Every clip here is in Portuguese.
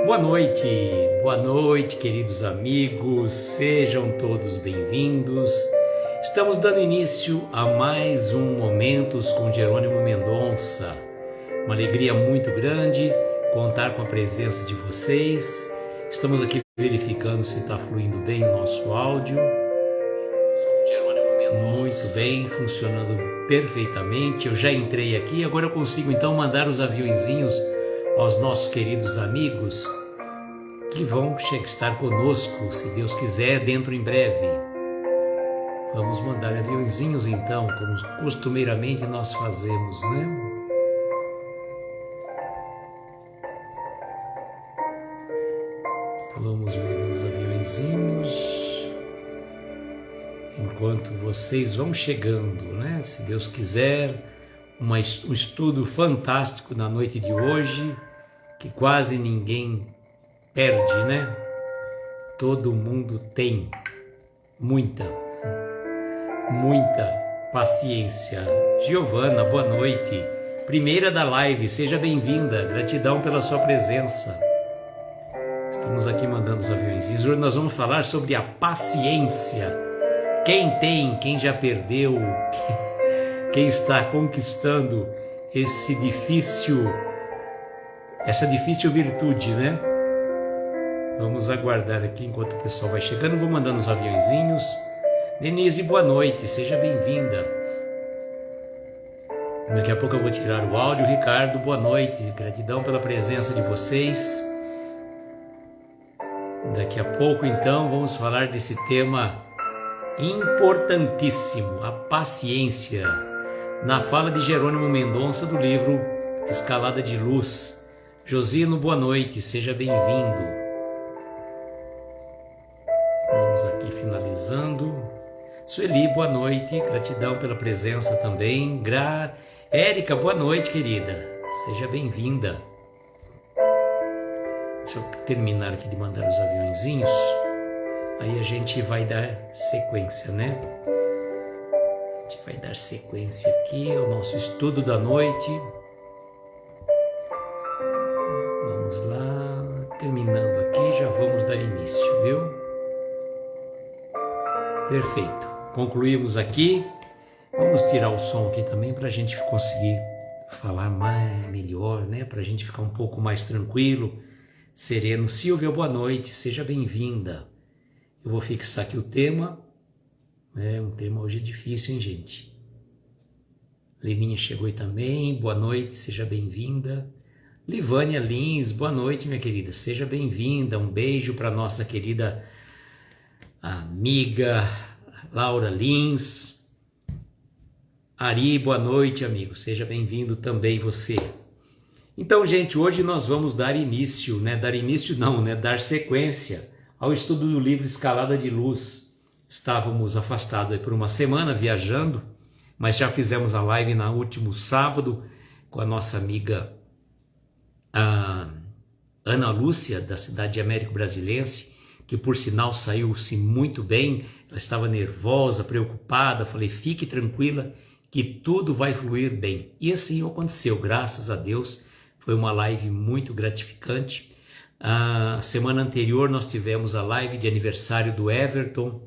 Boa noite, queridos amigos, sejam todos bem-vindos. Estamos dando início a mais um Momentos com Jerônimo Mendonça. Uma alegria muito grande contar com a presença de vocês. Estamos aqui verificando se está fluindo bem o nosso áudio. Muito bem, funcionando perfeitamente. Eu já entrei aqui, agora eu consigo então mandar os aviõezinhos aos nossos queridos amigos que vão estar conosco, se Deus quiser, dentro em breve. Vamos mandar aviãozinhos então, como costumeiramente nós fazemos, né? Vamos mandar os aviãozinhos enquanto vocês vão chegando, né? Se Deus quiser, um estudo fantástico na noite de hoje, que quase ninguém perde, né? Todo mundo tem muita paciência. Giovana, boa noite. Primeira da live, seja bem-vinda. Gratidão pela sua presença. Estamos aqui mandando os aviões. Hoje nós vamos falar sobre a paciência. Quem tem, quem já perdeu, quem está conquistando essa difícil virtude, né? Vamos aguardar aqui enquanto o pessoal vai chegando. Vou mandando os aviãozinhos. Denise, boa noite, seja bem-vinda. Daqui a pouco eu vou tirar o áudio. Ricardo, boa noite, gratidão pela presença de vocês. Daqui a pouco, então, vamos falar desse tema importantíssimo, a paciência, na fala de Jerônimo Mendonça do livro Escalada de Luz. Josino, boa noite, seja bem-vindo. Vamos aqui finalizando. Sueli, boa noite, gratidão pela presença também. Érica, boa noite, querida, seja bem-vinda. Deixa eu terminar aqui de mandar os aviãozinhos, aí a gente vai dar sequência, né? A gente vai dar sequência aqui ao nosso estudo da noite. Vamos lá, terminando aqui, já vamos dar início, viu? Perfeito, concluímos aqui. Vamos tirar o som aqui também para a gente conseguir falar melhor, né? Para a gente ficar um pouco mais tranquilo, sereno. Silvia, boa noite, seja bem-vinda. Eu vou fixar aqui o tema, né? Um tema hoje difícil, hein, gente? Leninha chegou aí também, boa noite, seja bem-vinda. Livânia Lins, boa noite, minha querida, seja bem-vinda. Um beijo para nossa querida amiga Laura Lins. Ari, boa noite, amigo, seja bem-vindo também você. Então, gente, hoje nós vamos dar início, né? Dar sequência ao estudo do livro Escalada de Luz. Estávamos afastados aí por uma semana, viajando, mas já fizemos a live no último sábado com a nossa amiga Ana Lúcia, da cidade de Américo Brasilense, que por sinal saiu-se muito bem. Ela estava nervosa, preocupada. Falei, fique tranquila que tudo vai fluir bem. E assim aconteceu, graças a Deus. Foi uma live muito gratificante. A semana anterior nós tivemos a live de aniversário do Everton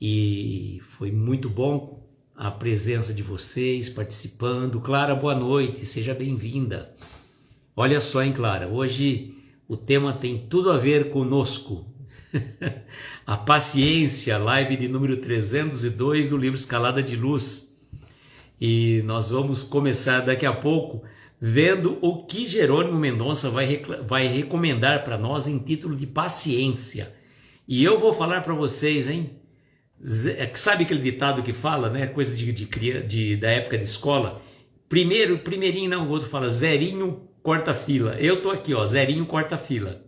e foi muito bom a presença de vocês participando. Clara, boa noite, seja bem-vinda. Olha só, hein, Clara, hoje o tema tem tudo a ver conosco. A paciência, live de número 302 do livro Escalada de Luz. E nós vamos começar daqui a pouco vendo o que Jerônimo Mendonça vai recomendar para nós em título de paciência. E eu vou falar para vocês, hein? Sabe aquele ditado que fala, né? Coisa da época de escola. Primeirinho não, o outro fala zerinho, corta fila. Eu tô aqui, ó, zerinho, corta fila.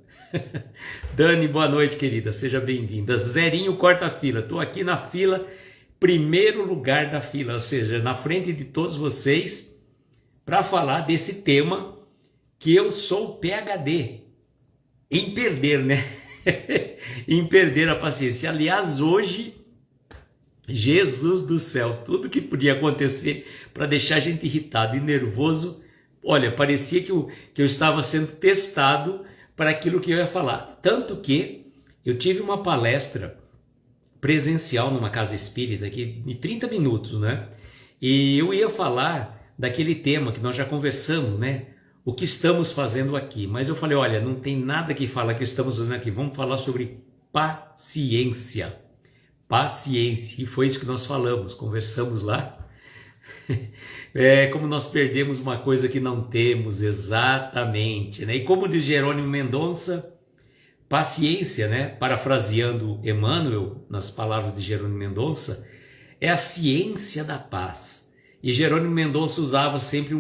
Dani, boa noite, querida, seja bem-vinda. Zerinho, corta fila. Tô aqui na fila, primeiro lugar da fila, ou seja, na frente de todos vocês, para falar desse tema que eu sou PhD em perder, né? Em perder a paciência. Aliás, hoje, Jesus do céu, tudo que podia acontecer para deixar a gente irritado e nervoso. Olha, parecia que eu estava sendo testado para aquilo que eu ia falar. Tanto que eu tive uma palestra presencial numa casa espírita aqui de 30 minutos, né? E eu ia falar daquele tema que nós já conversamos, né? O que estamos fazendo aqui. Mas eu falei, olha, não tem nada que fala que estamos fazendo aqui. Vamos falar sobre paciência. Paciência. E foi isso que nós falamos, conversamos lá. Como nós perdemos uma coisa que não temos, exatamente, né? E como diz Jerônimo Mendonça, paciência, né? Parafraseando Emmanuel, nas palavras de Jerônimo Mendonça, é a ciência da paz. E Jerônimo Mendonça usava sempre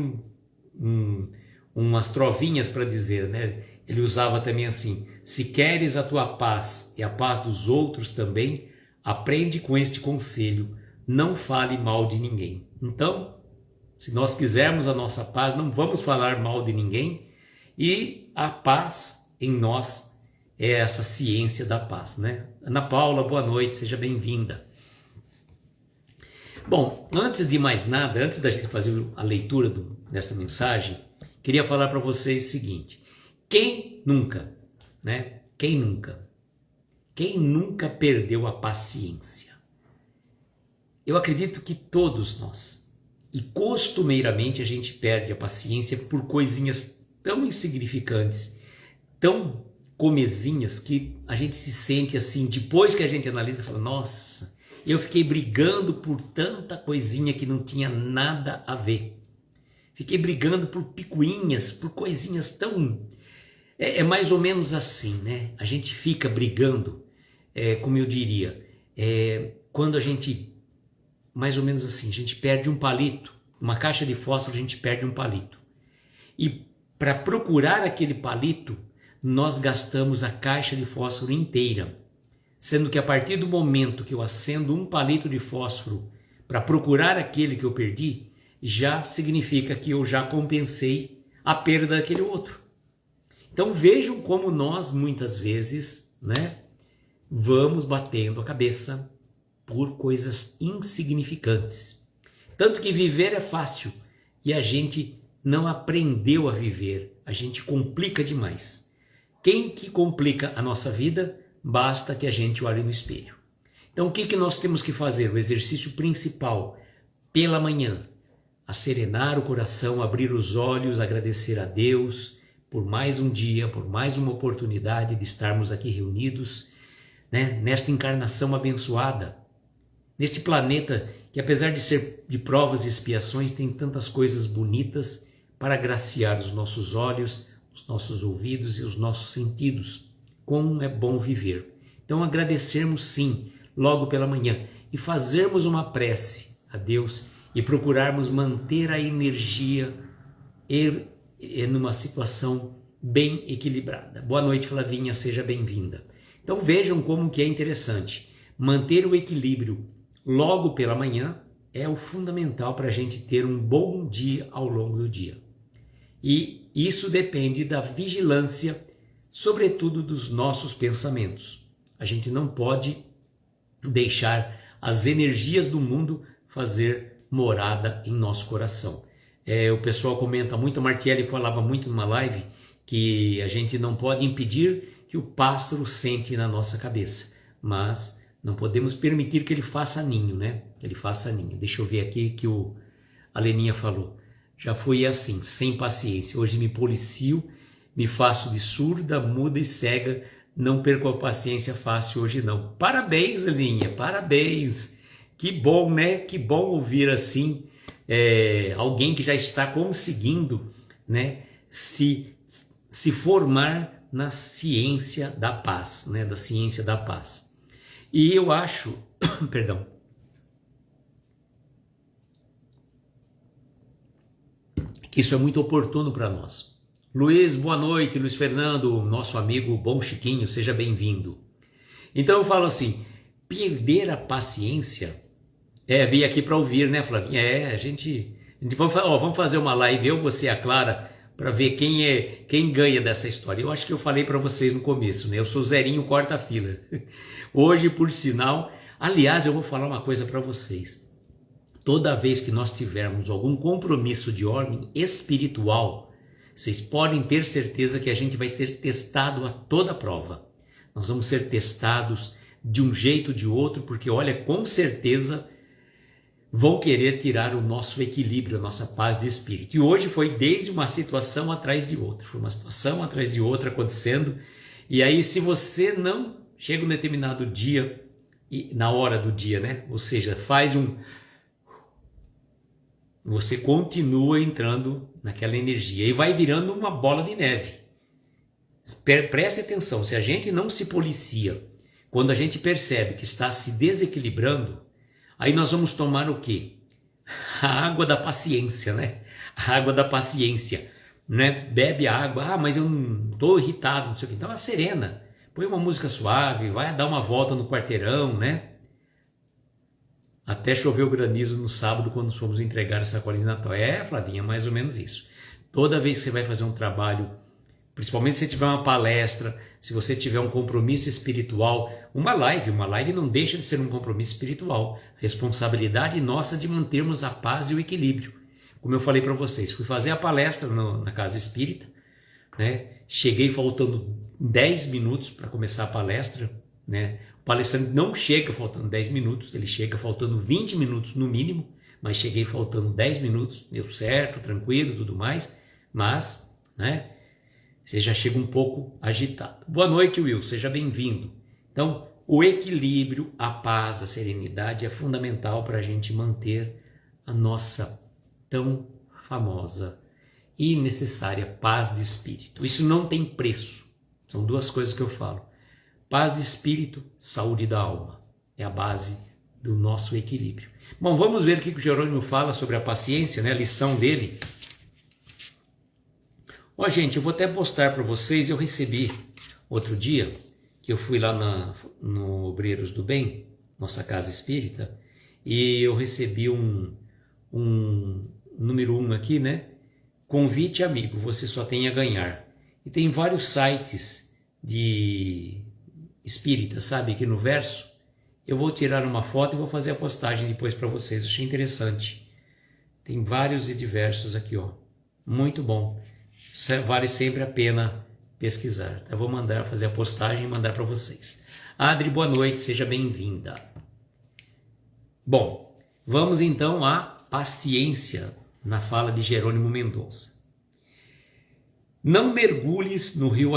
umas trovinhas para dizer, né? Ele usava também assim: se queres a tua paz e a paz dos outros também, aprende com este conselho, não fale mal de ninguém. Então, se nós quisermos a nossa paz, não vamos falar mal de ninguém, e a paz em nós é essa ciência da paz, né? Ana Paula, boa noite, seja bem-vinda. Bom, antes de mais nada, antes da gente fazer a leitura desta mensagem, queria falar para vocês o seguinte: quem nunca, né? Quem nunca perdeu a paciência? Eu acredito que todos nós, e costumeiramente a gente perde a paciência por coisinhas tão insignificantes, tão comezinhas, que a gente se sente assim, depois que a gente analisa, fala, nossa, eu fiquei brigando por tanta coisinha que não tinha nada a ver. Fiquei brigando por picuinhas, por coisinhas tão... É mais ou menos assim, né? A gente fica brigando, como eu diria, quando a gente... Mais ou menos assim, a gente perde um palito, uma caixa de fósforo, a gente perde um palito. E para procurar aquele palito, nós gastamos a caixa de fósforo inteira. Sendo que a partir do momento que eu acendo um palito de fósforo para procurar aquele que eu perdi, já significa que eu já compensei a perda daquele outro. Então vejam como nós muitas vezes, né, vamos batendo a cabeça por coisas insignificantes. Tanto que viver é fácil e a gente não aprendeu a viver, a gente complica demais. Quem que complica a nossa vida? Basta que a gente olhe no espelho. Então o que nós temos que fazer? O exercício principal, pela manhã, acerenar o coração, abrir os olhos, agradecer a Deus por mais um dia, por mais uma oportunidade de estarmos aqui reunidos, né, nesta encarnação abençoada, neste planeta que, apesar de ser de provas e expiações, tem tantas coisas bonitas para agraciar os nossos olhos, os nossos ouvidos e os nossos sentidos. Como é bom viver. Então agradecermos sim, logo pela manhã, e fazermos uma prece a Deus e procurarmos manter a energia numa situação bem equilibrada. Boa noite, Flavinha, seja bem-vinda. Então vejam como que é interessante. Manter o equilíbrio logo pela manhã é o fundamental para a gente ter um bom dia ao longo do dia. E isso depende da vigilância, sobretudo dos nossos pensamentos. A gente não pode deixar as energias do mundo fazer morada em nosso coração. O pessoal comenta muito, a Martielli falava muito numa live, que a gente não pode impedir que o pássaro sente na nossa cabeça, mas não podemos permitir que ele faça ninho, né? Que ele faça ninho. Deixa eu ver aqui que a Leninha falou. Já fui assim, sem paciência. Hoje me policio, me faço de surda, muda e cega. Não perco a paciência fácil hoje não. Parabéns, Leninha, parabéns. Que bom, né? Que bom ouvir assim alguém que já está conseguindo, né, se formar na ciência da paz, né? Da ciência da paz. E eu acho, perdão, que isso é muito oportuno para nós. Luiz, boa noite. Luiz Fernando, nosso amigo bom Chiquinho, seja bem-vindo. Então eu falo assim, perder a paciência, veio aqui para ouvir, né, Flavinha? Vamos fazer uma live, eu, você e a Clara, para ver quem ganha dessa história. Eu acho que eu falei para vocês no começo, né? Eu sou Zerinho quarta-fila. Hoje, por sinal, aliás, eu vou falar uma coisa para vocês. Toda vez que nós tivermos algum compromisso de ordem espiritual, Vocês podem ter certeza que a gente vai ser testado a toda prova. Nós vamos ser testados de um jeito ou de outro, porque olha, com certeza vão querer tirar o nosso equilíbrio, a nossa paz de espírito. E hoje foi desde uma situação atrás de outra, foi uma situação atrás de outra acontecendo. E aí, se você não chega um determinado dia, e na hora do dia, né? Ou seja, você continua entrando naquela energia e vai virando uma bola de neve. Preste atenção, se a gente não se policia, quando a gente percebe que está se desequilibrando, aí nós vamos tomar o quê? A água da paciência, né? A água da paciência, né? Bebe a água, mas eu não estou irritado, não sei o que. Então, serena, põe uma música suave, vai dar uma volta no quarteirão, né? Até choveu granizo no sábado quando fomos entregar as sacolinhas de Natal. Flavinha, mais ou menos isso. Toda vez que você vai fazer um trabalho, principalmente se tiver uma palestra, se você tiver um compromisso espiritual, uma live não deixa de ser um compromisso espiritual. Responsabilidade nossa de mantermos a paz e o equilíbrio. Como eu falei para vocês, fui fazer a palestra na Casa Espírita, né? Cheguei faltando 10 minutos para começar a palestra, né? O palestrante não chega faltando 10 minutos, ele chega faltando 20 minutos no mínimo, mas cheguei faltando 10 minutos, deu certo, tranquilo, tudo mais, mas, né? Você já chega um pouco agitado. Boa noite, Will, seja bem-vindo. Então, o equilíbrio, a paz, a serenidade é fundamental para a gente manter a nossa tão famosa e necessária paz de espírito. Isso não tem preço. São duas coisas que eu falo. Paz de espírito, saúde da alma. É a base do nosso equilíbrio. Bom, vamos ver o que o Jerônimo fala sobre a paciência, né? A lição dele. Ó, gente, eu vou até postar para vocês. Eu recebi outro dia, que eu fui lá no Obreiros do Bem, nossa casa espírita, e eu recebi um número 1 aqui, né? Convite amigo, você só tem a ganhar. E tem vários sites de espírita, sabe? Aqui no verso. Eu vou tirar uma foto e vou fazer a postagem depois para vocês. Achei interessante. Tem vários e diversos aqui, ó. Muito bom. Vale sempre a pena pesquisar. Eu vou mandar fazer a postagem e mandar para vocês. Adri, boa noite, seja bem-vinda. Bom, vamos então à paciência na fala de Jerônimo Mendonça. Não mergulhes no rio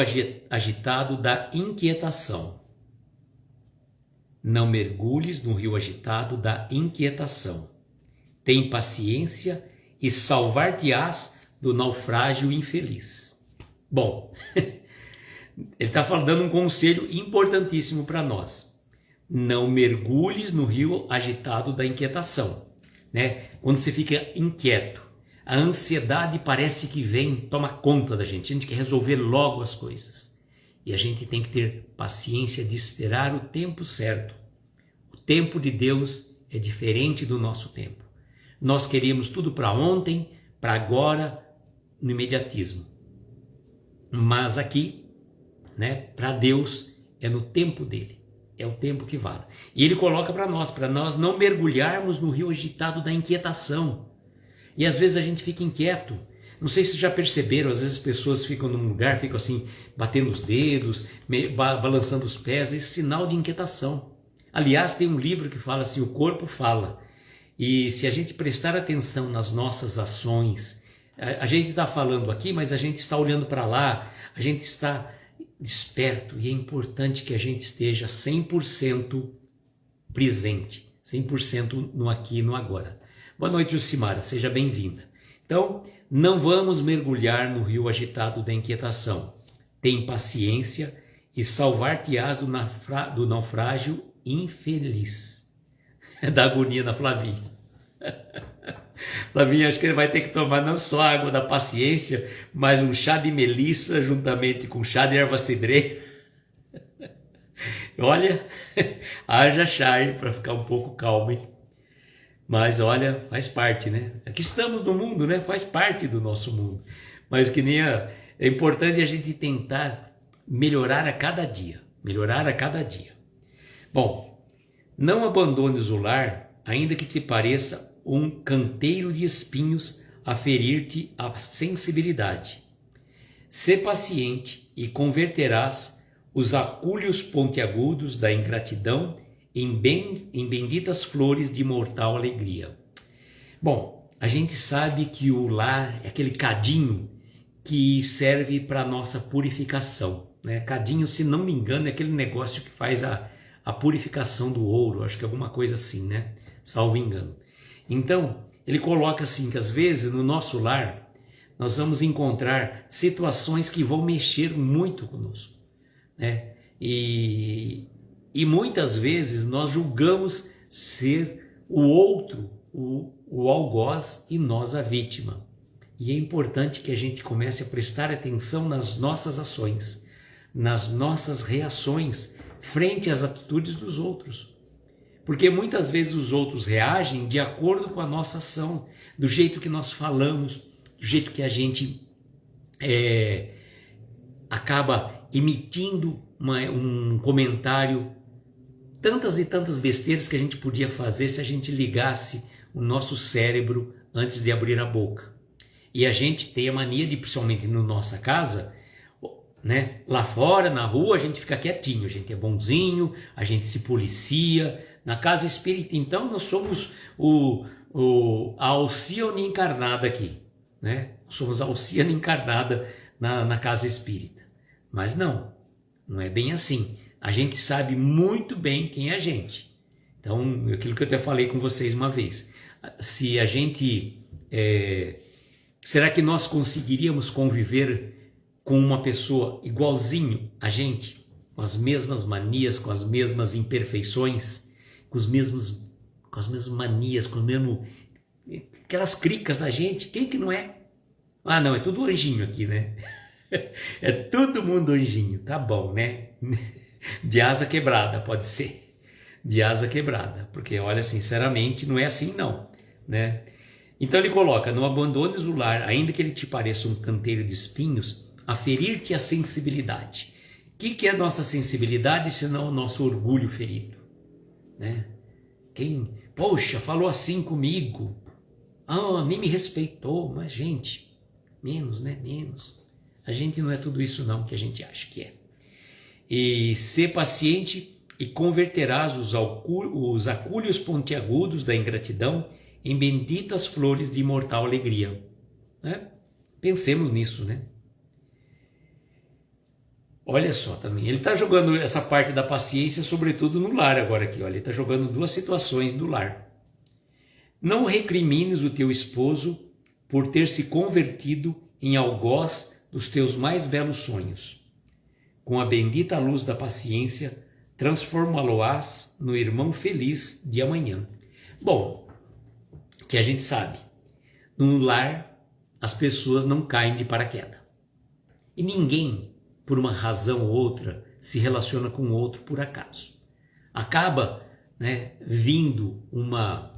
agitado da inquietação. Não mergulhes no rio agitado da inquietação. Tem paciência e salvar-te-ás do naufrágio infeliz. Bom, ele está dando um conselho importantíssimo para nós. Não mergulhes no rio agitado da inquietação, né? Quando você fica inquieto, a ansiedade parece que vem, toma conta da gente. A gente quer resolver logo as coisas. E a gente tem que ter paciência de esperar o tempo certo. O tempo de Deus é diferente do nosso tempo. Nós queremos tudo para ontem, para agora, no imediatismo. Mas aqui, né, para Deus, é no tempo dele. É o tempo que vale. E ele coloca para nós não mergulharmos no rio agitado da inquietação. E às vezes a gente fica inquieto. Não sei se já perceberam, às vezes as pessoas ficam num lugar, ficam assim, batendo os dedos, balançando os pés, esse sinal de inquietação. Aliás, tem um livro que fala assim, o corpo fala. E se a gente prestar atenção nas nossas ações, a gente está falando aqui, mas a gente está olhando para lá, a gente está desperto e é importante que a gente esteja 100% presente, 100% no aqui e no agora. Boa noite, Jucimara, seja bem-vinda. Então, não vamos mergulhar no rio agitado da inquietação. Tem paciência e salvar-te-ás do naufrágio infeliz. Da agonia da Flavinha. Flavinha, acho que ele vai ter que tomar não só a água da paciência, mas um chá de melissa juntamente com chá de erva cidreira. Olha, haja chá, hein, para ficar um pouco calmo, hein? Mas olha, faz parte, né? Aqui estamos no mundo, né? Faz parte do nosso mundo. Mas que nem é importante a gente tentar melhorar a cada dia. Melhorar a cada dia. Bom, não abandones o lar, ainda que te pareça um canteiro de espinhos a ferir-te a sensibilidade. Sê paciente e converterás os acúlios pontiagudos da ingratidão em benditas flores de mortal alegria. Bom, a gente sabe que o lar é aquele cadinho que serve para a nossa purificação, né? Cadinho, se não me engano, é aquele negócio que faz a purificação do ouro, acho que é alguma coisa assim, né? Salvo engano. Então, ele coloca assim que às vezes no nosso lar nós vamos encontrar situações que vão mexer muito conosco, né? E muitas vezes nós julgamos ser o outro o algoz e nós a vítima. E é importante que a gente comece a prestar atenção nas nossas ações, nas nossas reações frente às atitudes dos outros. Porque muitas vezes os outros reagem de acordo com a nossa ação, do jeito que nós falamos, do jeito que a gente acaba emitindo um comentário. Tantas e tantas besteiras que a gente podia fazer se a gente ligasse o nosso cérebro antes de abrir a boca. E a gente tem a mania de, principalmente na nossa casa, né? Lá fora, na rua, a gente fica quietinho, a gente é bonzinho, a gente se policia. Na casa espírita, então, nós somos a Alcione encarnada aqui, né? Somos a Alcione encarnada na casa espírita. Mas não é bem assim. A gente sabe muito bem quem é a gente. Então, aquilo que eu até falei com vocês uma vez. Se a gente... será que nós conseguiríamos conviver com uma pessoa igualzinho a gente? Com as mesmas manias, com as mesmas imperfeições, com as mesmas manias, com o mesmo... aquelas cricas da gente? Quem que não é? Ah, não, é tudo anjinho aqui, né? É todo mundo anjinho, tá bom, né? De asa quebrada, pode ser. De asa quebrada, porque olha, sinceramente, não é assim não, né? Então ele coloca, não abandones o lar, ainda que ele te pareça um canteiro de espinhos, a ferir-te a sensibilidade. O que é a nossa sensibilidade, senão o nosso orgulho ferido, né? Quem, poxa, falou assim comigo, nem me respeitou, mas gente, menos, né? Menos. A gente não é tudo isso não que a gente acha que é. E ser paciente e converterás os acúlios pontiagudos da ingratidão em benditas flores de imortal alegria. Né? Pensemos nisso, né? Olha só também, ele está jogando essa parte da paciência sobretudo no lar agora aqui, olha, ele está jogando duas situações do lar. Não recrimines o teu esposo por ter se convertido em algoz dos teus mais belos sonhos. Com a bendita luz da paciência, transformá-lo-ás no irmão feliz de amanhã. Bom, que a gente sabe, no lar as pessoas não caem de paraquedas. E ninguém, por uma razão ou outra, se relaciona com o outro por acaso. Acaba, né, vindo uma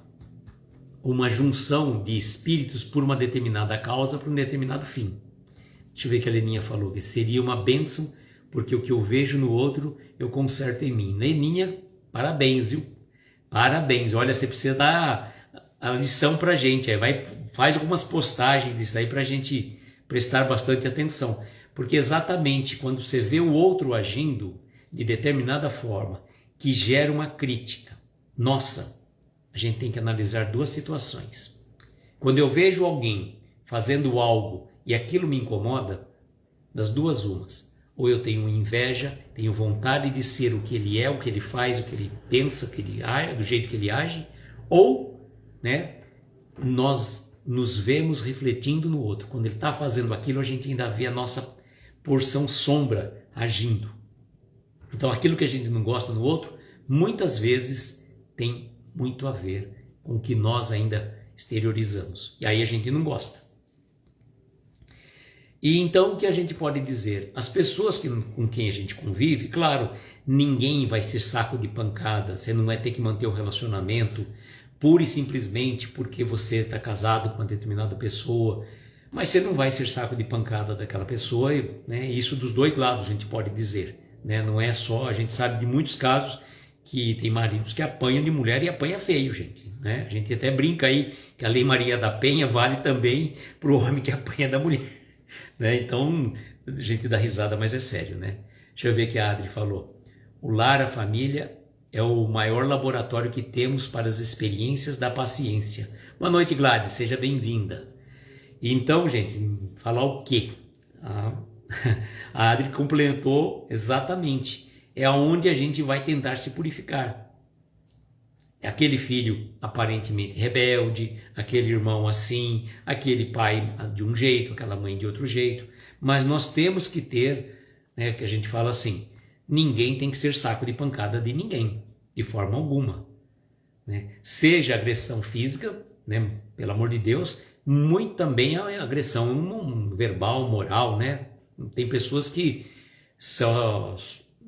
junção de espíritos por uma determinada causa, por um determinado fim. Deixa eu ver o que a Leninha falou, que seria uma bênção, porque o que eu vejo no outro, eu conserto em mim. Leninha, parabéns, viu? Parabéns. Olha, você precisa dar a lição pra gente. Aí faz algumas postagens disso aí pra gente prestar bastante atenção. Porque exatamente quando você vê o outro agindo de determinada forma, que gera uma crítica, nossa, a gente tem que analisar duas situações. Quando eu vejo alguém fazendo algo e aquilo me incomoda, das duas umas. Ou eu tenho inveja, tenho vontade de ser o que ele é, o que ele faz, o que ele pensa, do jeito que ele age, ou, né, nós nos vemos refletindo no outro. Quando ele está fazendo aquilo, a gente ainda vê a nossa porção sombra agindo. Então aquilo que a gente não gosta no outro, muitas vezes tem muito a ver com o que nós ainda exteriorizamos. E aí a gente não gosta. E então o que a gente pode dizer? As pessoas com quem a gente convive, claro, ninguém vai ser saco de pancada, você não vai ter que manter o relacionamento pura e simplesmente porque você está casado com uma determinada pessoa, mas você não vai ser saco de pancada daquela pessoa, né? Isso dos dois lados a gente pode dizer, né? Não é só, a gente sabe de muitos casos que tem maridos que apanham de mulher e apanha feio, gente, né? A gente até brinca aí que a Lei Maria da Penha vale também para o homem que apanha da mulher. Né? Então, a gente dá risada, mas é sério, né? Deixa eu ver o que a Adri falou. O lar, a família, é o maior laboratório que temos para as experiências da paciência. Boa noite, Gladys, seja bem-vinda. Então, gente, falar o quê? A Adri complementou exatamente. É onde a gente vai tentar se purificar. É aquele filho aparentemente rebelde, aquele irmão assim, aquele pai de um jeito, aquela mãe de outro jeito. Mas nós temos que ter, né, que a gente fala assim, ninguém tem que ser saco de pancada de ninguém, de forma alguma. Né? Seja agressão física, né, pelo amor de Deus, muito também a agressão verbal, moral, né? Tem pessoas que só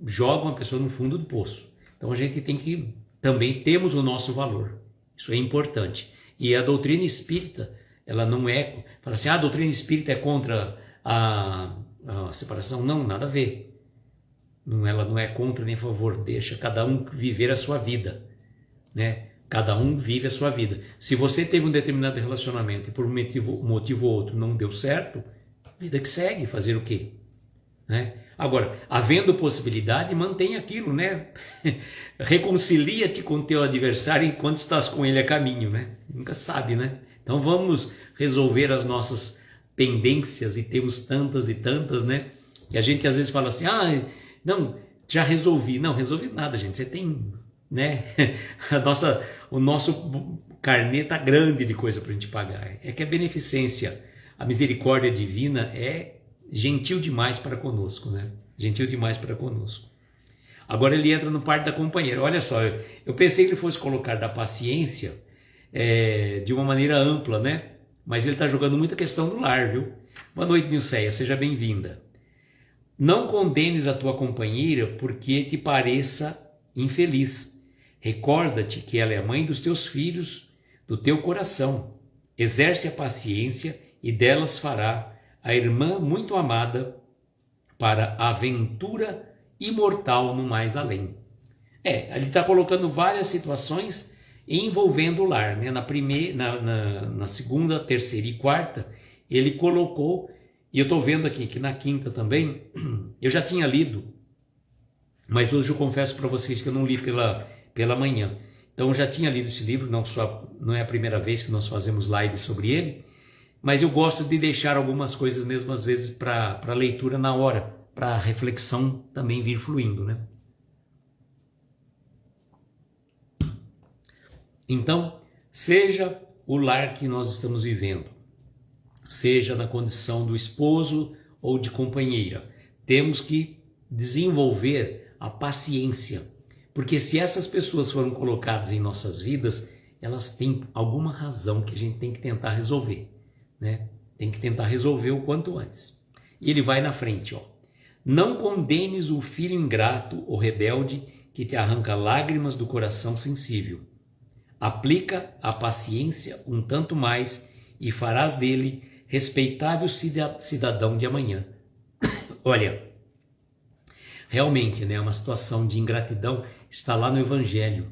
jogam a pessoa no fundo do poço. Então a gente tem que também temos o nosso valor. Isso é importante. E a doutrina espírita, ela não é... Fala assim, a doutrina espírita é contra a separação. Não, nada a ver. Ela não é contra nem a favor. Deixa cada um viver a sua vida. Né? Cada um vive a sua vida. Se você teve um determinado relacionamento e por um motivo ou outro não deu certo, vida que segue, fazer o quê? Né? Agora, havendo possibilidade, mantém aquilo, né? Reconcilia-te com teu adversário enquanto estás com ele a caminho, né? Nunca sabe, né? Então vamos resolver as nossas pendências, e temos tantas e tantas, né? Que a gente às vezes fala assim, não, já resolvi. Não, resolvi nada, gente. Você tem, né? O nosso carnê tá grande de coisa para a gente pagar. É que a beneficência, a misericórdia divina é gentil demais para conosco, né? Gentil demais para conosco. Agora ele entra no parte da companheira. Olha só, eu pensei que ele fosse colocar da paciência de uma maneira ampla, né? Mas ele está jogando muita questão do lar, viu? Boa noite, Nilceia, seja bem-vinda. Não condenes a tua companheira porque te pareça infeliz. Recorda-te que ela é a mãe dos teus filhos, do teu coração. Exerce a paciência e delas fará a irmã muito amada para a aventura imortal no mais além. Ele está colocando várias situações envolvendo o lar. Né? Na segunda, terceira e quarta, ele colocou, e eu estou vendo aqui que na quinta também, eu já tinha lido, mas hoje eu confesso para vocês que eu não li pela manhã. Então eu já tinha lido esse livro, não é a primeira vez que nós fazemos live sobre ele, mas eu gosto de deixar algumas coisas mesmo às vezes para leitura na hora, para a reflexão também vir fluindo, né? Então, seja o lar que nós estamos vivendo, seja na condição do esposo ou de companheira, temos que desenvolver a paciência, porque se essas pessoas foram colocadas em nossas vidas, elas têm alguma razão que a gente tem que tentar resolver. Né? Tem que tentar resolver o quanto antes. E ele vai na frente, ó. Não condenes o filho ingrato ou rebelde que te arranca lágrimas do coração sensível. Aplica a paciência um tanto mais e farás dele respeitável cidadão de amanhã. Olha, realmente, né, uma situação de ingratidão está lá no Evangelho.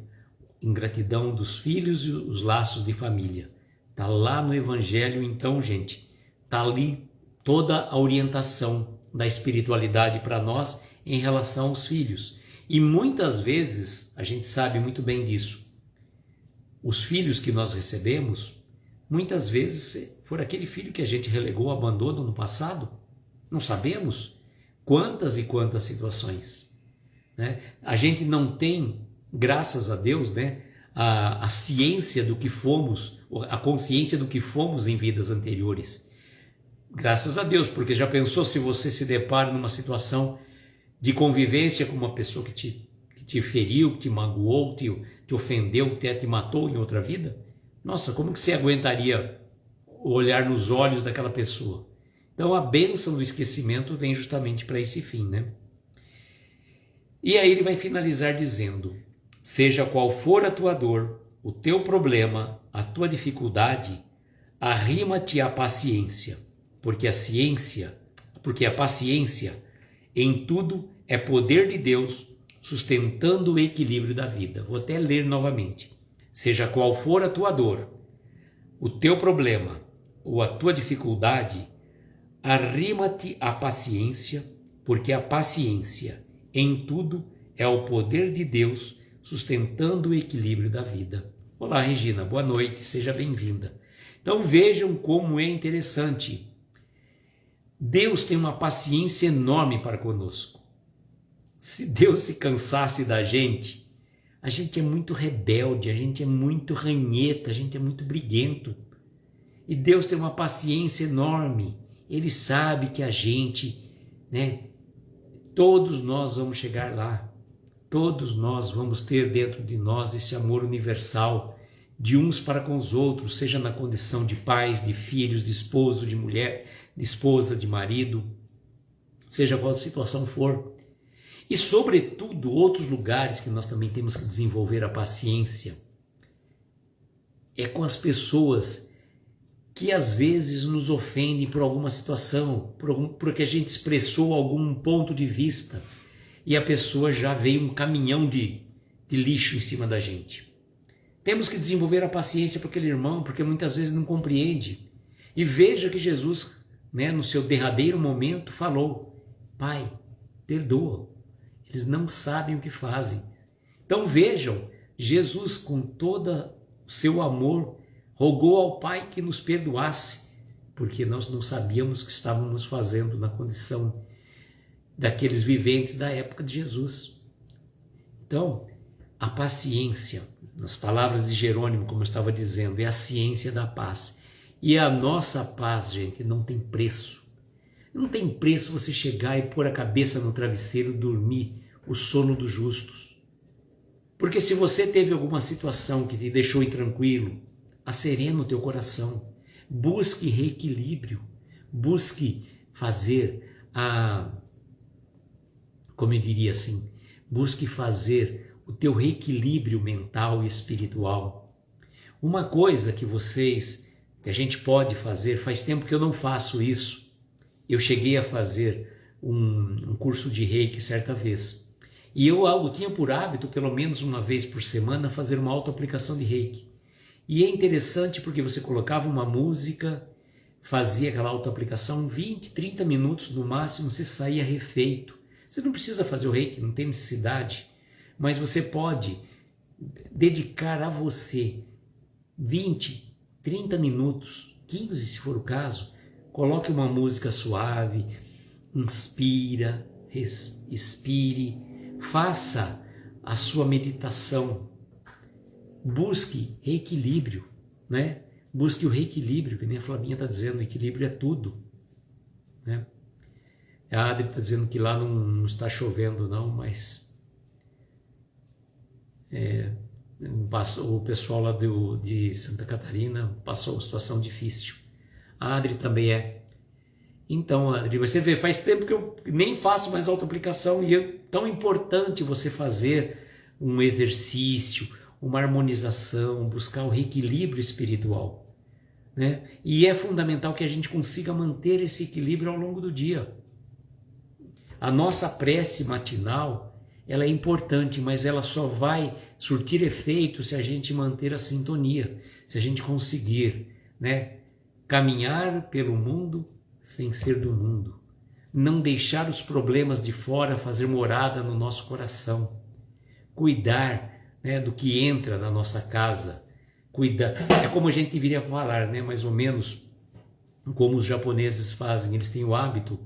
Ingratidão dos filhos e os laços de família. Está lá no Evangelho, então, gente, está ali toda a orientação da espiritualidade para nós em relação aos filhos. E muitas vezes, a gente sabe muito bem disso, os filhos que nós recebemos, muitas vezes foram aquele filho que a gente relegou ao abandono no passado. Não sabemos quantas e quantas situações. Né? A gente não tem, graças a Deus, né? A ciência do que fomos, a consciência do que fomos em vidas anteriores. Graças a Deus, porque já pensou se você se depara numa situação de convivência com uma pessoa que te feriu, que te magoou, te ofendeu, até te matou em outra vida? Nossa, como que você aguentaria olhar nos olhos daquela pessoa? Então a bênção do esquecimento vem justamente para esse fim, né? E aí ele vai finalizar dizendo: seja qual for a tua dor, o teu problema, a tua dificuldade, arrima-te à paciência, porque a paciência em tudo é poder de Deus, sustentando o equilíbrio da vida. Vou até ler novamente. Seja qual for a tua dor, o teu problema ou a tua dificuldade, Arrima-te à paciência, porque a paciência em tudo é o poder de Deus sustentando o equilíbrio da vida. Olá, Regina, boa noite, seja bem-vinda. Então vejam como é interessante. Deus tem uma paciência enorme para conosco. Se Deus se cansasse da gente, a gente é muito rebelde, a gente é muito ranheta, a gente é muito briguento. E Deus tem uma paciência enorme. Ele sabe que a gente, todos nós vamos chegar lá. Todos nós vamos ter dentro de nós esse amor universal de uns para com os outros, seja na condição de pais, de filhos, de esposo, de mulher, de esposa, de marido, seja qual situação for. E, sobretudo, outros lugares que nós também temos que desenvolver a paciência é com as pessoas que às vezes nos ofendem por alguma situação, porque a gente expressou algum ponto de vista e a pessoa já veio um caminhão de lixo em cima da gente. Temos que desenvolver a paciência para aquele irmão, porque muitas vezes não compreende. E veja que Jesus, no seu derradeiro momento, falou: Pai, perdoa. Eles não sabem o que fazem. Então vejam, Jesus, com todo o seu amor, rogou ao Pai que nos perdoasse, porque nós não sabíamos o que estávamos fazendo na condição daqueles viventes da época de Jesus. Então, a paciência, nas palavras de Jerônimo, como eu estava dizendo, é a ciência da paz. E a nossa paz, gente, não tem preço. Não tem preço você chegar e pôr a cabeça no travesseiro e dormir o sono dos justos. Porque se você teve alguma situação que te deixou intranquilo, acerena o teu coração. Busque reequilíbrio. Busque fazer como eu diria assim, busque fazer o teu reequilíbrio mental e espiritual. Uma coisa que a gente pode fazer, faz tempo que eu não faço isso. Eu cheguei a fazer um curso de Reiki certa vez. E eu tinha por hábito, pelo menos uma vez por semana, fazer uma autoaplicação de Reiki. E é interessante porque você colocava uma música, fazia aquela autoaplicação, 20, 30 minutos no máximo, você saía refeito. Você não precisa fazer o Reiki, não tem necessidade, mas você pode dedicar a você 20, 30 minutos, 15 se for o caso, coloque uma música suave, inspira, expire, faça a sua meditação, busque reequilíbrio, Busque o reequilíbrio, que nem a Flavinha está dizendo, o equilíbrio é tudo, A Adri está dizendo que lá não está chovendo não, mas o pessoal lá de Santa Catarina passou uma situação difícil. A Adri também é. Então, Adri, você vê, faz tempo que eu nem faço mais autoaplicação e é tão importante você fazer um exercício, uma harmonização, buscar o reequilíbrio espiritual. E é fundamental que a gente consiga manter esse equilíbrio ao longo do dia. A nossa prece matinal, ela é importante, mas ela só vai surtir efeito se a gente manter a sintonia, se a gente conseguir, caminhar pelo mundo sem ser do mundo, não deixar os problemas de fora fazer morada no nosso coração, cuidar, do que entra na nossa casa, é como a gente deveria falar, mais ou menos como os japoneses fazem. Eles têm o hábito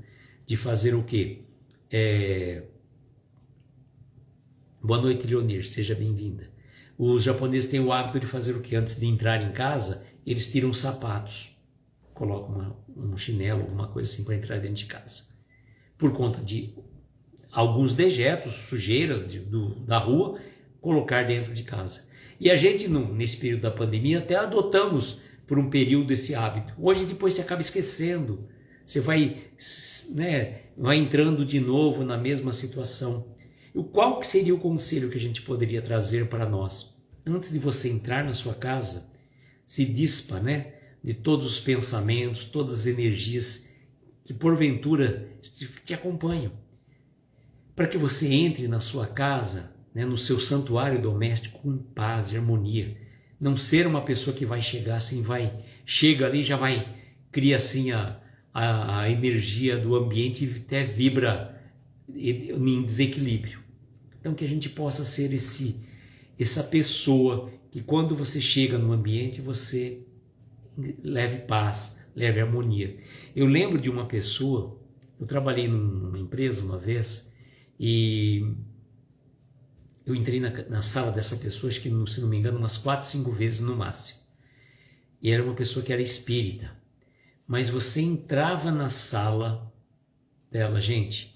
de fazer o quê? Boa noite, Leonir, seja bem-vinda. Os japoneses têm o hábito de fazer o quê? Antes de entrar em casa, eles tiram os sapatos, colocam um chinelo, alguma coisa assim para entrar dentro de casa. Por conta de alguns dejetos, sujeiras da rua, colocar dentro de casa. E a gente, nesse período da pandemia, até adotamos por um período esse hábito. Hoje, depois, você acaba esquecendo. Você vai entrando de novo na mesma situação. E qual que seria o conselho que a gente poderia trazer para nós? Antes de você entrar na sua casa, se dispa, de todos os pensamentos, todas as energias que porventura te acompanham. Para que você entre na sua casa, no seu santuário doméstico com paz e harmonia. Não ser uma pessoa que vai chegar assim, chega ali, já vai, cria assim a a energia do ambiente até vibra em desequilíbrio. Então que a gente possa ser essa pessoa que quando você chega no ambiente você leve paz, leve harmonia. Eu lembro de uma pessoa, eu trabalhei numa empresa uma vez e eu entrei na sala dessa pessoa, acho que se não me engano umas 4, 5 vezes no máximo. E era uma pessoa que era espírita. Mas você entrava na sala dela, gente,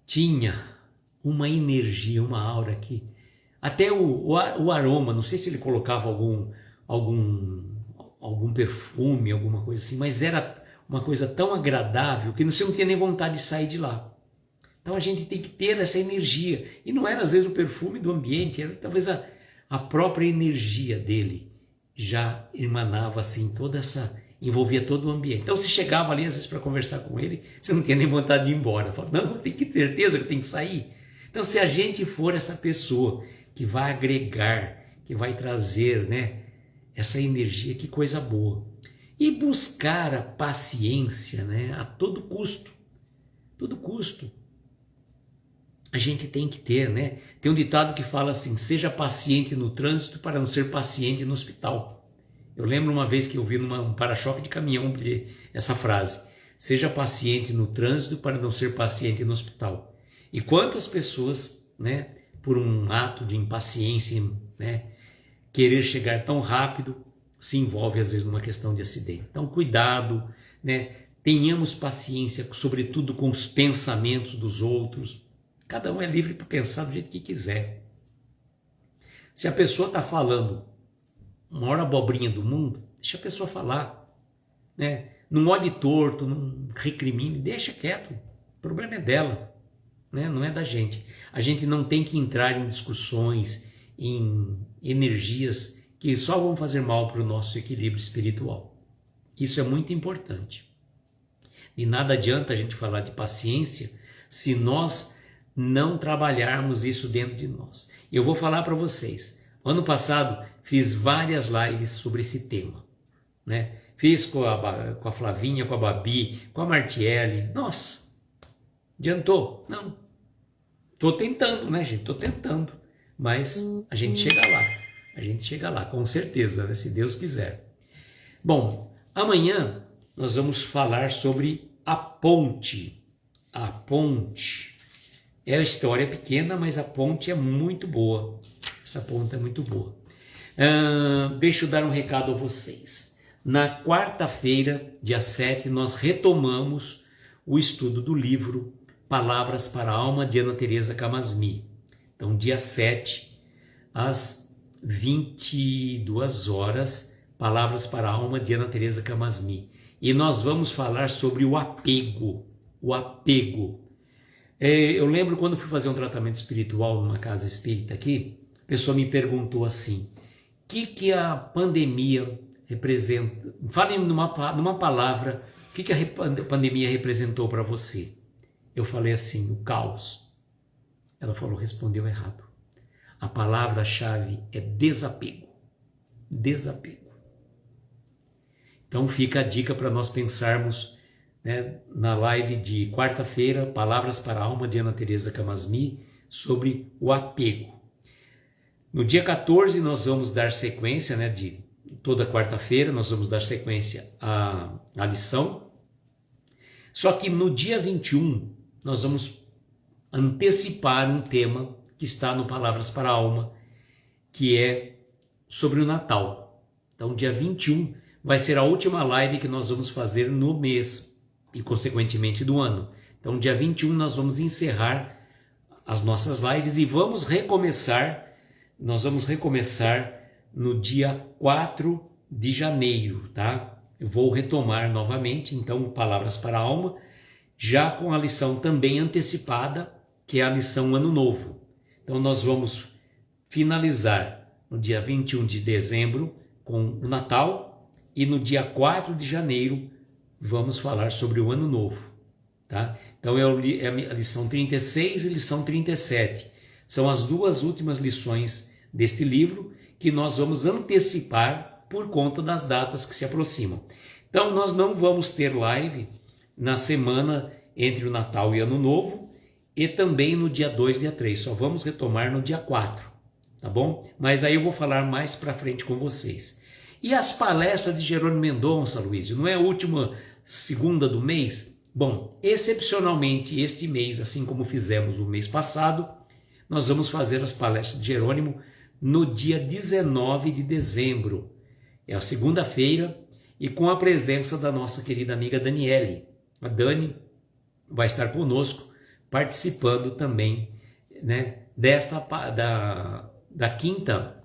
tinha uma energia, uma aura que até o aroma, não sei se ele colocava algum perfume, alguma coisa assim, mas era uma coisa tão agradável que você não tinha nem vontade de sair de lá. Então a gente tem que ter essa energia. E não era às vezes o perfume do ambiente, era talvez a própria energia dele já emanava assim, envolvia todo o ambiente. Então você chegava ali às vezes para conversar com ele, você não tinha nem vontade de ir embora. Falava, não, eu tenho que ter certeza que eu tenho que sair. Então se a gente for essa pessoa que vai agregar, que vai trazer, né, essa energia, que coisa boa. E buscar a paciência, né, a todo custo. Todo custo. A gente tem que ter, né? Tem um ditado que fala assim, seja paciente no trânsito para não ser paciente no hospital. Eu lembro uma vez que eu vi num para-choque de caminhão essa frase, seja paciente no trânsito para não ser paciente no hospital. E quantas pessoas, né, por um ato de impaciência, né, querer chegar tão rápido, se envolve às vezes numa questão de acidente. Então cuidado, né, tenhamos paciência, sobretudo com os pensamentos dos outros. Cada um é livre para pensar do jeito que quiser. Se a pessoa está falando uma maior abobrinha do mundo, deixa a pessoa falar, né? Não olhe torto, não recrimine, deixa quieto. O problema é dela, né? Não é da gente. A gente não tem que entrar em discussões, em energias que só vão fazer mal para o nosso equilíbrio espiritual. Isso é muito importante. E nada adianta a gente falar de paciência se nós não trabalharmos isso dentro de nós. Eu vou falar para vocês, ano passado fiz várias lives sobre esse tema, né? Fiz com a Flavinha, com a Babi, com a Martiele. Nossa, adiantou? Não. Estou tentando, né, gente? Estou tentando, mas a gente chega lá. A gente chega lá, com certeza, né? Se Deus quiser. Bom, amanhã nós vamos falar sobre a ponte. A ponte. É a história pequena, mas a ponte é muito boa. Essa ponte é muito boa. Deixa eu dar um recado a vocês. Na quarta-feira, dia 7, nós retomamos o estudo do livro Palavras para a Alma, de Ana Teresa Camasmi. Então, dia 7, às 22 horas, Palavras para a Alma, de Ana Teresa Camasmi. E nós vamos falar sobre o apego. O apego. Eu lembro quando fui fazer um tratamento espiritual numa casa espírita aqui, a pessoa me perguntou assim, o que a pandemia representa? Fale numa palavra, o que a pandemia representou para você? Eu falei assim, o caos. Ela respondeu errado. A palavra-chave é desapego. Desapego. Então fica a dica para nós pensarmos, né, na live de quarta-feira, Palavras para a Alma, de Ana Teresa Camasmi, sobre o apego. No dia 14 nós vamos dar sequência, né, de toda quarta-feira nós vamos dar sequência à lição. Só que no dia 21 nós vamos antecipar um tema que está no Palavras para a Alma, que é sobre o Natal. Então dia 21 vai ser a última live que nós vamos fazer no mês e consequentemente do ano. Então dia 21 nós vamos encerrar as nossas lives e vamos recomeçar no dia 4 de janeiro, tá? Eu vou retomar novamente, então, Palavras para a Alma, já com a lição também antecipada, que é a lição Ano Novo. Então nós vamos finalizar no dia 21 de dezembro com o Natal e no dia 4 de janeiro vamos falar sobre o Ano Novo, tá? Então é a lição 36 e lição 37. São as duas últimas lições deste livro que nós vamos antecipar por conta das datas que se aproximam. Então nós não vamos ter live na semana entre o Natal e Ano Novo, e também no dia 2 e dia 3. Só vamos retomar no dia 4, tá bom? Mas aí eu vou falar mais para frente com vocês. E as palestras de Jerônimo Mendonça, Luísio, não é a última segunda do mês? Bom, excepcionalmente este mês, assim como fizemos o mês passado, nós vamos fazer as palestras de Jerônimo no dia 19 de dezembro. É a segunda-feira, e com a presença da nossa querida amiga Daniele. A Dani vai estar conosco, participando também, né, da quinta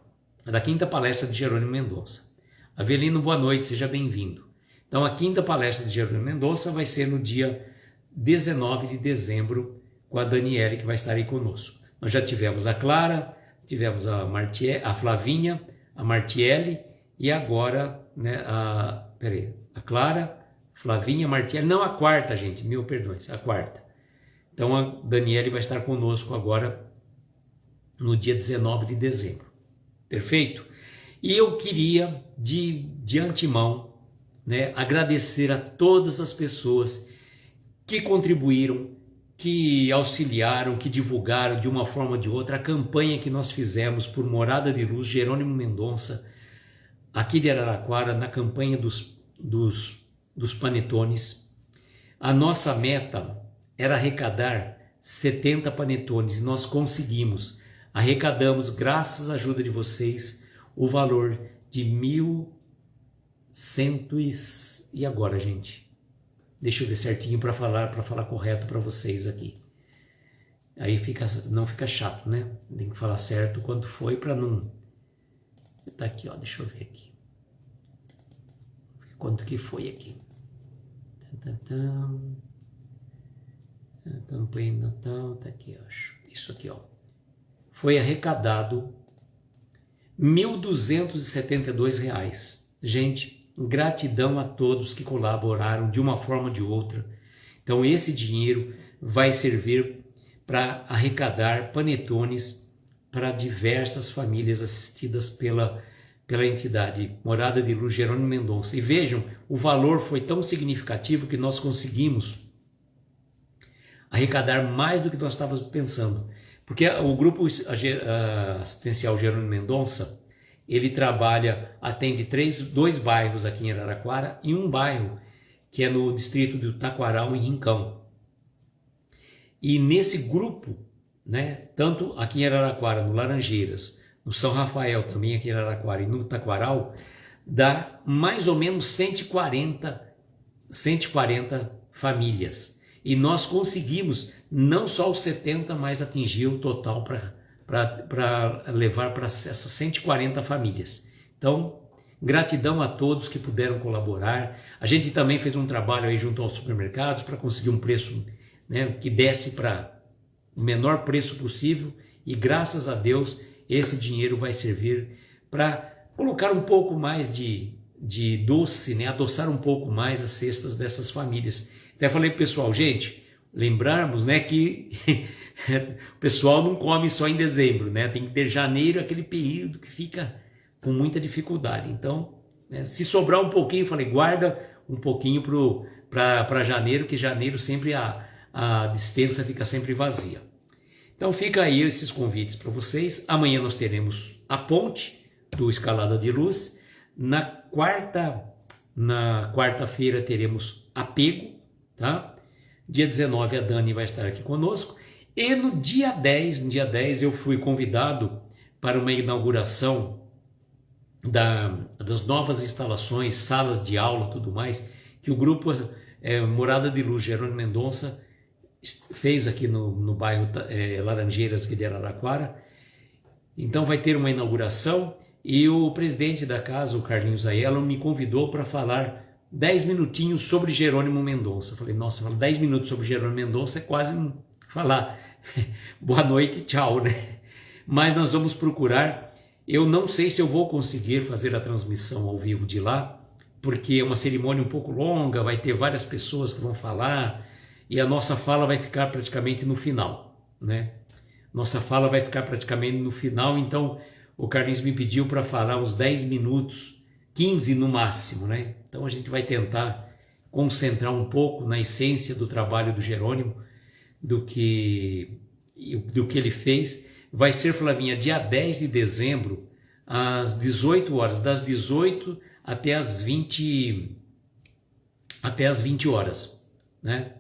palestra de Jerônimo Mendonça. Avelino, boa noite, seja bem-vindo. Então, a quinta palestra de Jerônimo Mendonça vai ser no dia 19 de dezembro, com a Daniele, que vai estar aí conosco. Nós já tivemos a Clara, tivemos a Flavinha, a Martiele, e agora, né, a Clara, Flavinha, Martiele, não a quarta, gente, mil perdões, a quarta. Então a Daniele vai estar conosco agora no dia 19 de dezembro. Perfeito? E eu queria, de antemão, né, agradecer a todas as pessoas que contribuíram, que auxiliaram, que divulgaram de uma forma ou de outra a campanha que nós fizemos por Morada de Luz, Jerônimo Mendonça, aqui de Araraquara, na campanha dos panetones. A nossa meta era arrecadar 70 panetones e nós conseguimos. Arrecadamos, graças à ajuda de vocês, o valor de 1.100 e agora, gente? Deixa eu ver certinho para falar correto para vocês aqui. Aí não fica chato, né? Tem que falar certo quanto foi para não... Tá aqui, ó, deixa eu ver aqui. Quanto que foi aqui? A campanha de Natal, tá aqui, acho. Isso aqui, ó. Foi arrecadado R$ 1.272. Gente, gratidão a todos que colaboraram de uma forma ou de outra. Então, esse dinheiro vai servir para arrecadar panetones para diversas famílias assistidas pela entidade Morada de Luz Jerônimo Mendonça. E vejam, o valor foi tão significativo que nós conseguimos arrecadar mais do que nós estávamos pensando. Porque o grupo assistencial Jerônimo Mendonça, ele atende dois bairros aqui em Araraquara e um bairro que é no distrito do Taquaral, em Rincão. E nesse grupo, né, tanto aqui em Araraquara, no Laranjeiras, no São Rafael, também aqui em Araraquara, e no Taquaral, dá mais ou menos 140 famílias. E nós conseguimos não só os 70, mas atingir o total para levar para essas 140 famílias. Então, gratidão a todos que puderam colaborar. A gente também fez um trabalho aí junto aos supermercados para conseguir um preço, né, que desse para o menor preço possível, e graças a Deus esse dinheiro vai servir para colocar um pouco mais de doce, né, adoçar um pouco mais as cestas dessas famílias. Até falei pro pessoal, gente, lembrarmos, né, que o pessoal não come só em dezembro, né, tem que ter janeiro, aquele período que fica com muita dificuldade. Então, né, se sobrar um pouquinho, falei, guarda um pouquinho para janeiro, que janeiro sempre a despensa fica sempre vazia. Então fica aí esses convites para vocês. Amanhã nós teremos a ponte do Escalada de Luz. Na quarta-feira teremos apego, tá? Dia 19 a Dani vai estar aqui conosco. E no dia 10 eu fui convidado para uma inauguração das novas instalações, salas de aula, tudo mais, que o grupo Morada de Luz Jerônimo Mendonça fez aqui no bairro Laranjeiras, aqui de Araraquara. Então vai ter uma inauguração e o presidente da casa, o Carlinhos Aiello, me convidou para falar 10 minutinhos sobre Jerônimo Mendonça. Eu falei, nossa, falar 10 minutos sobre Jerônimo Mendonça é quase falar boa noite, tchau, né? Mas nós vamos procurar. Eu não sei se eu vou conseguir fazer a transmissão ao vivo de lá, porque é uma cerimônia um pouco longa, vai ter várias pessoas que vão falar, e a nossa fala vai ficar praticamente no final, né? Nossa fala vai ficar praticamente no final, então o Carlinhos me pediu para falar uns 10 minutos, 15 no máximo, né? Então a gente vai tentar concentrar um pouco na essência do trabalho do Jerônimo, do que ele fez. Vai ser, Flavinha, dia 10 de dezembro, às 18 horas, das 18 até as 20 horas, né?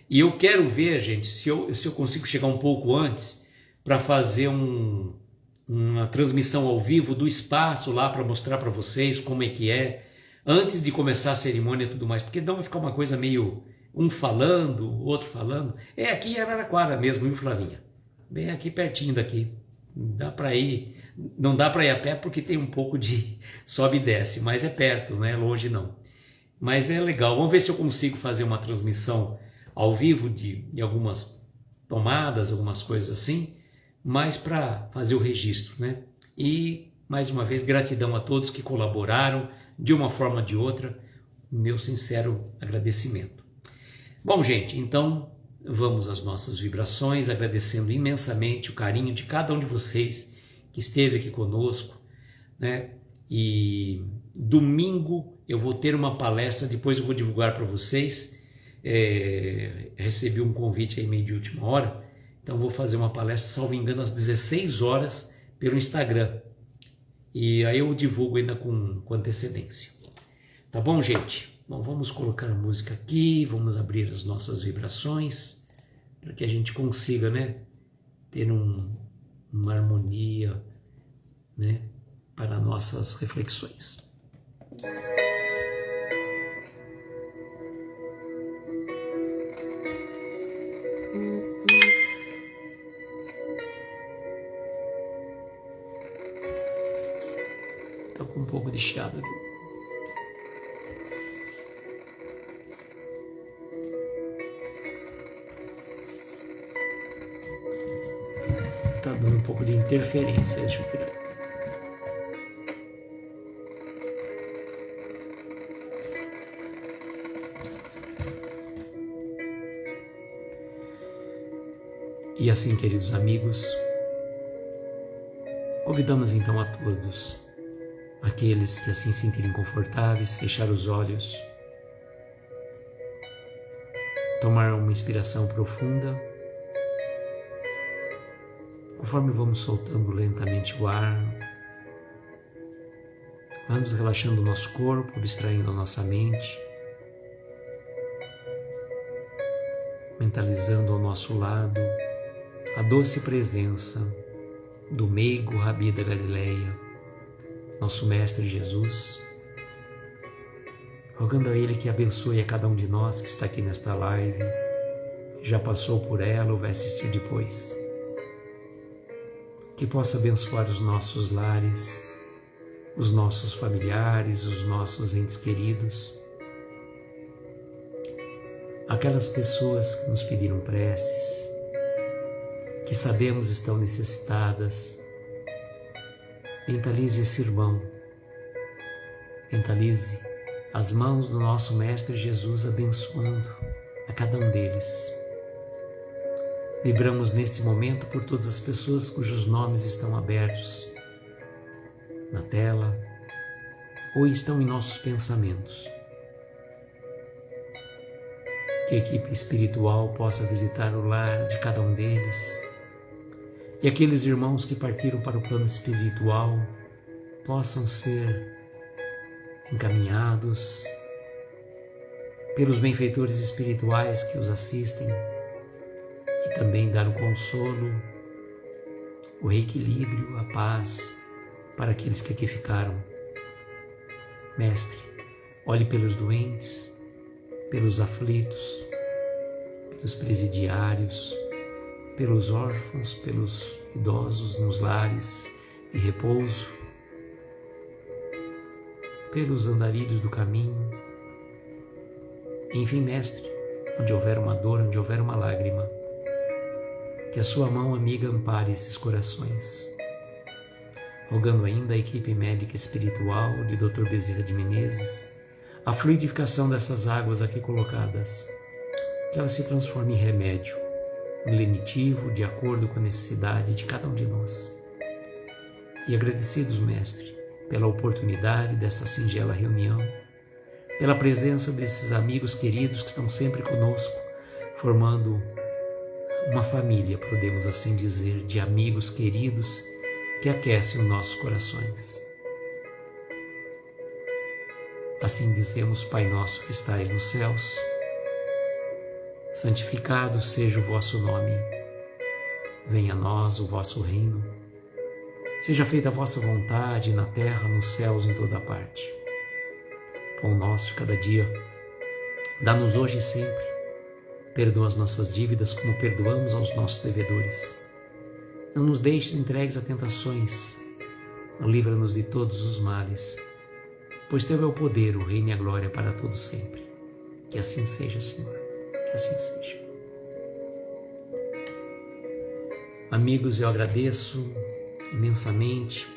E eu quero ver, gente, se eu consigo chegar um pouco antes para fazer uma transmissão ao vivo do espaço lá para mostrar para vocês como é que é, antes de começar a cerimônia e tudo mais, porque não vai ficar uma coisa meio um falando, o outro falando. É aqui em Araraquara mesmo, em Flavinha, bem aqui pertinho daqui. Dá para ir, não dá para ir a pé porque tem um pouco de sobe e desce, mas é perto, não é longe não. Mas é legal, vamos ver se eu consigo fazer uma transmissão ao vivo de algumas tomadas, algumas coisas assim, mas para fazer o registro, né? E, mais uma vez, gratidão a todos que colaboraram, de uma forma ou de outra, meu sincero agradecimento. Bom, gente, então vamos às nossas vibrações, agradecendo imensamente o carinho de cada um de vocês que esteve aqui conosco, né? E domingo eu vou ter uma palestra, depois eu vou divulgar para vocês. Recebi um convite aí meio de última hora, então vou fazer uma palestra, salvo engano, às 16 horas pelo Instagram. E aí eu divulgo ainda com antecedência. Tá bom, gente? Bom, vamos colocar a música aqui, vamos abrir as nossas vibrações para que a gente consiga, né, ter uma harmonia, né, para nossas reflexões. Estou com um pouco de chiado aqui. Tá dando um pouco de interferência, deixa eu tirar. E assim, queridos amigos, convidamos então a todos, aqueles que assim se sentirem confortáveis, fechar os olhos, tomar uma inspiração profunda. Conforme vamos soltando lentamente o ar, vamos relaxando o nosso corpo, abstraindo a nossa mente, mentalizando ao nosso lado a doce presença do meigo Rabi da Galileia, nosso Mestre Jesus, rogando a Ele que abençoe a cada um de nós que está aqui nesta live, que já passou por ela ou vai assistir depois. Que possa abençoar os nossos lares, os nossos familiares, os nossos entes queridos, aquelas pessoas que nos pediram preces, que sabemos estão necessitadas. Mentalize esse irmão, mentalize as mãos do nosso Mestre Jesus abençoando a cada um deles. Vibramos neste momento por todas as pessoas cujos nomes estão abertos na tela ou estão em nossos pensamentos. Que a equipe espiritual possa visitar o lar de cada um deles e aqueles irmãos que partiram para o plano espiritual possam ser encaminhados pelos benfeitores espirituais que os assistem e também dar o consolo, o reequilíbrio, a paz para aqueles que aqui ficaram. Mestre, olhe pelos doentes, pelos aflitos, pelos presidiários, pelos órfãos, pelos idosos nos lares e repouso, pelos andarilhos do caminho. Enfim, Mestre, onde houver uma dor, onde houver uma lágrima, que a sua mão amiga ampare esses corações. Rogando ainda a equipe médica espiritual de Dr. Bezerra de Menezes, a fluidificação dessas águas aqui colocadas, que ela se transforme em remédio, em lenitivo, de acordo com a necessidade de cada um de nós. E agradecidos, Mestre, pela oportunidade desta singela reunião, pela presença desses amigos queridos que estão sempre conosco, formando uma família, podemos assim dizer, de amigos queridos que aquecem os nossos corações. Assim dizemos: Pai nosso que estais nos céus, santificado seja o vosso nome. Venha a nós o vosso reino. Seja feita a vossa vontade na terra, nos céus, em toda parte. Pão nosso de cada dia, dá-nos hoje e sempre. Perdoa as nossas dívidas como perdoamos aos nossos devedores. Não nos deixes entregues a tentações. Livra-nos de todos os males. Pois teu é o poder, o reino e a glória para todos sempre. Que assim seja, Senhor. Que assim seja. Amigos, eu agradeço imensamente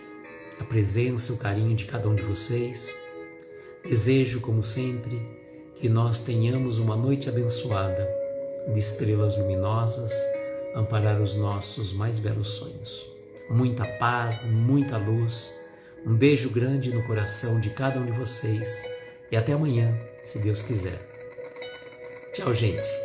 a presença, o carinho de cada um de vocês. Desejo, como sempre, que nós tenhamos uma noite abençoada, de estrelas luminosas, amparar os nossos mais belos sonhos. Muita paz, muita luz, um beijo grande no coração de cada um de vocês e até amanhã, se Deus quiser. Tchau, gente.